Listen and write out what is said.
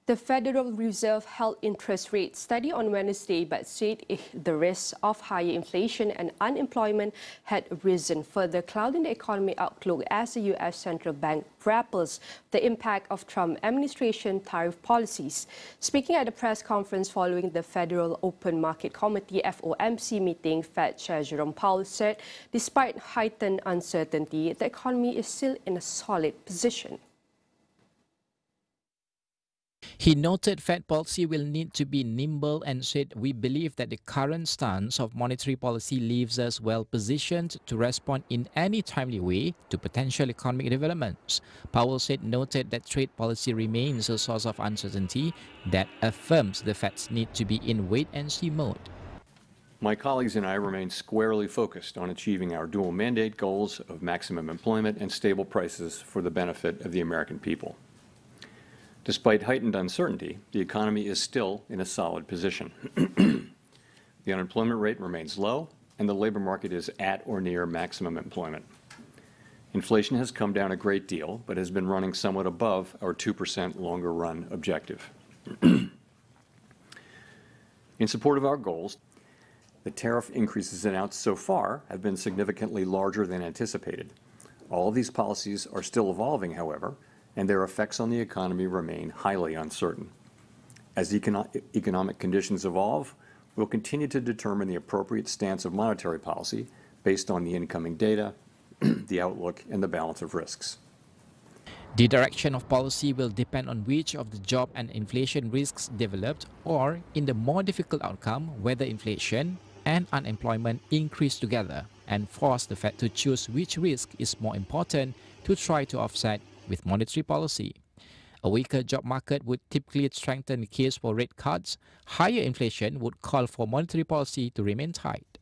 The Federal Reserve held interest rates steady on Wednesday but said the risk of higher inflation and unemployment had risen, further clouding the economic outlook as the U.S. Central Bank grapples the impact of Trump administration tariff policies. Speaking at a press conference following the Federal Open Market Committee FOMC meeting, Fed Chair Jerome Powell said despite heightened uncertainty, the economy is still in a solid position. He noted Fed policy will need to be nimble and said, "We believe that the current stance of monetary policy leaves us well positioned to respond in any timely way to potential economic developments." Powell noted that trade policy remains a source of uncertainty that affirms the Fed's need to be in wait-and-see mode. My colleagues and I remain squarely focused on achieving our dual mandate goals of maximum employment and stable prices for the benefit of the American people. Despite heightened uncertainty, the economy is still in a solid position. The unemployment rate remains low, and the labor market is at or near maximum employment. Inflation has come down a great deal, but has been running somewhat above our 2% longer-run objective. In support of our goals, the tariff increases announced so far have been significantly larger than anticipated. All of these policies are still evolving, however, and their effects on the economy remain highly uncertain. As economic conditions evolve, we'll continue to determine the appropriate stance of monetary policy based on the incoming data, the outlook, and the balance of risks. The direction of policy will depend on which of the job and inflation risks developed, or, in the more difficult outcome, whether inflation and unemployment increase together and force the Fed to choose which risk is more important to try to offset with monetary policy. A weaker job market would typically strengthen the case for rate cuts. Higher inflation would call for monetary policy to remain tight.